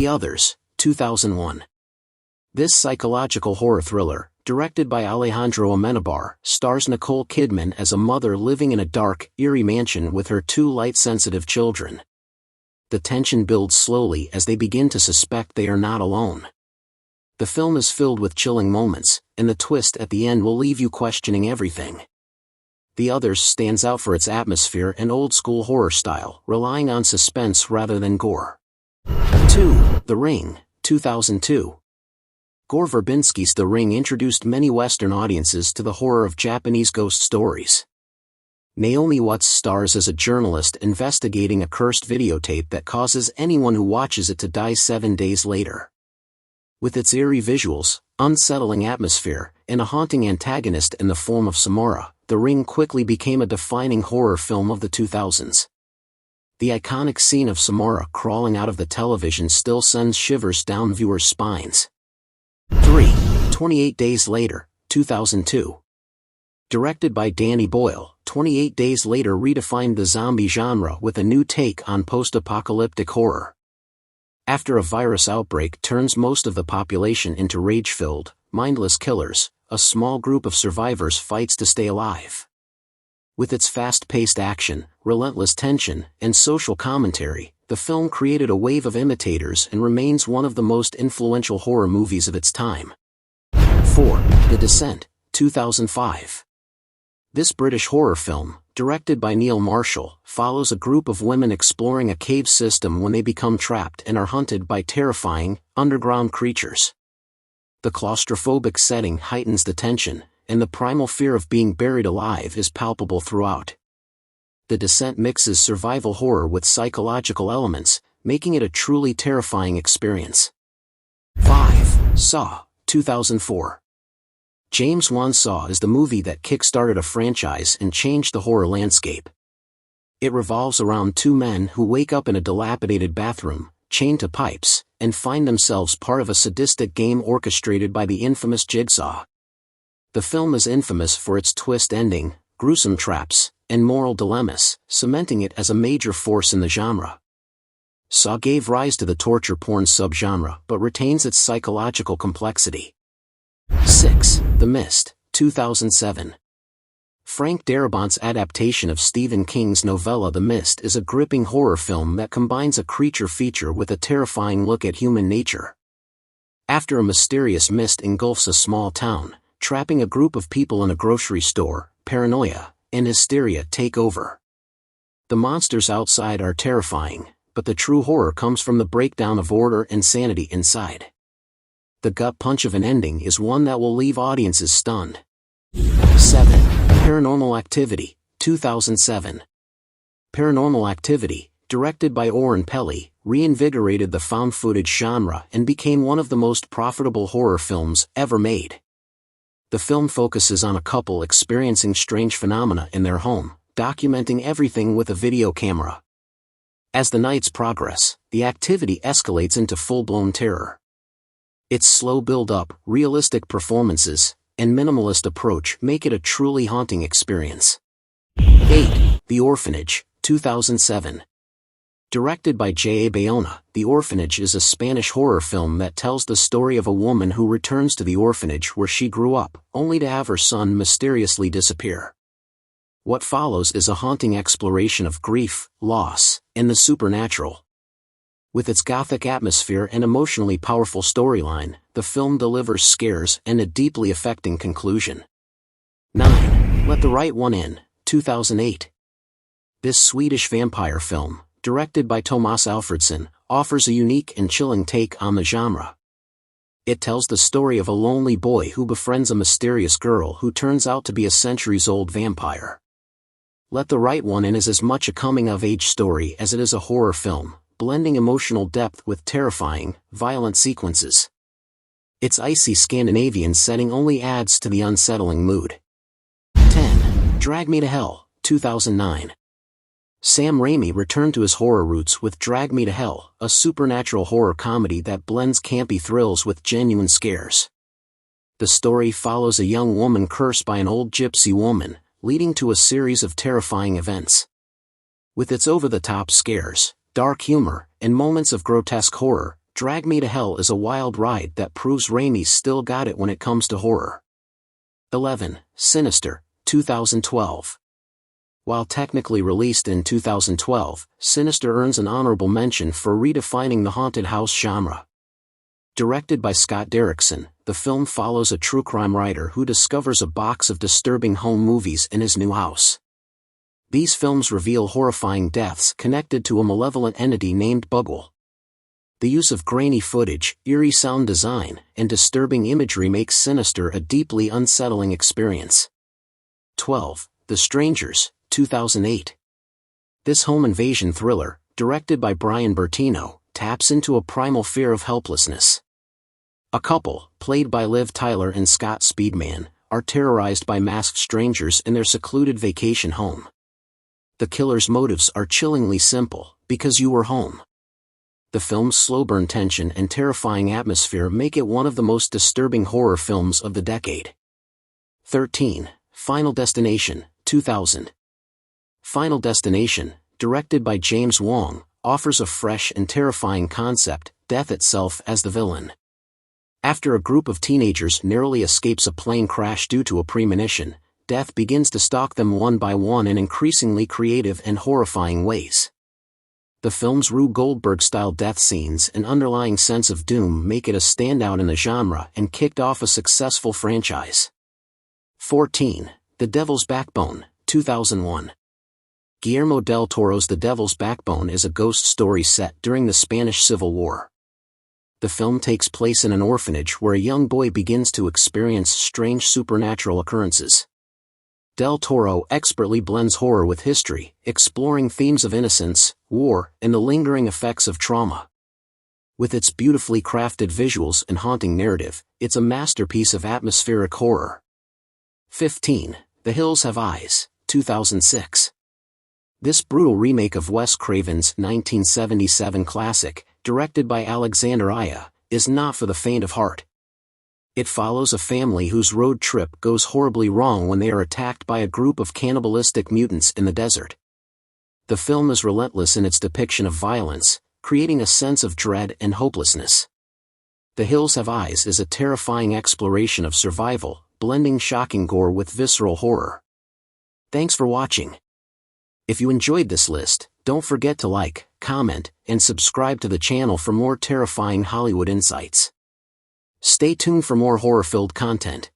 The Others, 2001. This psychological horror thriller, directed by Alejandro Amenabar, stars Nicole Kidman as a mother living in a dark, eerie mansion with her two light-sensitive children. The tension builds slowly as they begin to suspect they are not alone. The film is filled with chilling moments, and the twist at the end will leave you questioning everything. The Others stands out for its atmosphere and old-school horror style, relying on suspense rather than gore. 2. The Ring, 2002. Gore Verbinski's The Ring introduced many Western audiences to the horror of Japanese ghost stories. Naomi Watts stars as a journalist investigating a cursed videotape that causes anyone who watches it to die 7 days later. With its eerie visuals, unsettling atmosphere, and a haunting antagonist in the form of Samara, The Ring quickly became a defining horror film of the 2000s. The iconic scene of Samara crawling out of the television still sends shivers down viewers' spines. 3. 28 Days Later, 2002. Directed by Danny Boyle, 28 Days Later redefined the zombie genre with a new take on post-apocalyptic horror. After a virus outbreak turns most of the population into rage-filled, mindless killers, a small group of survivors fights to stay alive. With its fast-paced action, relentless tension, and social commentary, the film created a wave of imitators and remains one of the most influential horror movies of its time. 4. The Descent, 2005. This British horror film, directed by Neil Marshall, follows a group of women exploring a cave system when they become trapped and are hunted by terrifying, underground creatures. The claustrophobic setting heightens the tension, and the primal fear of being buried alive is palpable throughout. The Descent mixes survival horror with psychological elements, making it a truly terrifying experience. 5. Saw, 2004. James Wan's Saw is the movie that kick-started a franchise and changed the horror landscape. It revolves around two men who wake up in a dilapidated bathroom, chained to pipes, and find themselves part of a sadistic game orchestrated by the infamous Jigsaw. The film is infamous for its twist ending, gruesome traps, and moral dilemmas, cementing it as a major force in the genre. Saw gave rise to the torture porn subgenre but retains its psychological complexity. 6. The Mist, 2007. Frank Darabont's adaptation of Stephen King's novella The Mist is a gripping horror film that combines a creature feature with a terrifying look at human nature. After a mysterious mist engulfs a small town, trapping a group of people in a grocery store, paranoia and hysteria take over. The monsters outside are terrifying, but the true horror comes from the breakdown of order and sanity inside. The gut punch of an ending is one that will leave audiences stunned. 7. Paranormal Activity, 2007. Paranormal Activity, directed by Oren Peli, reinvigorated the found-footage genre and became one of the most profitable horror films ever made. The film focuses on a couple experiencing strange phenomena in their home, documenting everything with a video camera. As the nights progress, the activity escalates into full-blown terror. Its slow build-up, realistic performances, and minimalist approach make it a truly haunting experience. 8. The Orphanage, 2007. Directed by J. A. Bayona, The Orphanage is a Spanish horror film that tells the story of a woman who returns to the orphanage where she grew up, only to have her son mysteriously disappear. What follows is a haunting exploration of grief, loss, and the supernatural. With its gothic atmosphere and emotionally powerful storyline, the film delivers scares and a deeply affecting conclusion. 9. Let the Right One In, 2008. This Swedish vampire film, directed by Tomas Alfredson, offers a unique and chilling take on the genre. It tells the story of a lonely boy who befriends a mysterious girl who turns out to be a centuries-old vampire. Let the Right One In is as much a coming-of-age story as it is a horror film, blending emotional depth with terrifying, violent sequences. Its icy Scandinavian setting only adds to the unsettling mood. 10. Drag Me to Hell, 2009. Sam Raimi returned to his horror roots with Drag Me to Hell, a supernatural horror comedy that blends campy thrills with genuine scares. The story follows a young woman cursed by an old gypsy woman, leading to a series of terrifying events. With its over-the-top scares, dark humor, and moments of grotesque horror, Drag Me to Hell is a wild ride that proves Raimi's still got it when it comes to horror. 11. Sinister, 2012. While technically released in 2012, Sinister earns an honorable mention for redefining the haunted house genre. Directed by Scott Derrickson, the film follows a true crime writer who discovers a box of disturbing home movies in his new house. These films reveal horrifying deaths connected to a malevolent entity named Bugwell. The use of grainy footage, eerie sound design, and disturbing imagery makes Sinister a deeply unsettling experience. 12. The Strangers, 2008. This home invasion thriller, directed by Brian Bertino, taps into a primal fear of helplessness. A couple, played by Liv Tyler and Scott Speedman, are terrorized by masked strangers in their secluded vacation home. The killer's motives are chillingly simple: because you were home. The film's slow burn tension and terrifying atmosphere make it one of the most disturbing horror films of the decade. 13. Final Destination, 2000. Final Destination, directed by James Wong, offers a fresh and terrifying concept: death itself as the villain. After a group of teenagers narrowly escapes a plane crash due to a premonition, death begins to stalk them one by one in increasingly creative and horrifying ways. The film's Rube Goldberg-style death scenes and underlying sense of doom make it a standout in the genre and kicked off a successful franchise. 14. The Devil's Backbone, 2001. Guillermo del Toro's The Devil's Backbone is a ghost story set during the Spanish Civil War. The film takes place in an orphanage where a young boy begins to experience strange supernatural occurrences. Del Toro expertly blends horror with history, exploring themes of innocence, war, and the lingering effects of trauma. With its beautifully crafted visuals and haunting narrative, it's a masterpiece of atmospheric horror. 15. The Hills Have Eyes, 2006. This brutal remake of Wes Craven's 1977 classic, directed by Alexander Aya, is not for the faint of heart. It follows a family whose road trip goes horribly wrong when they are attacked by a group of cannibalistic mutants in the desert. The film is relentless in its depiction of violence, creating a sense of dread and hopelessness. The Hills Have Eyes is a terrifying exploration of survival, blending shocking gore with visceral horror. Thanks for watching. If you enjoyed this list, don't forget to like, comment, and subscribe to the channel for more terrifying Hollywood insights. Stay tuned for more horror-filled content.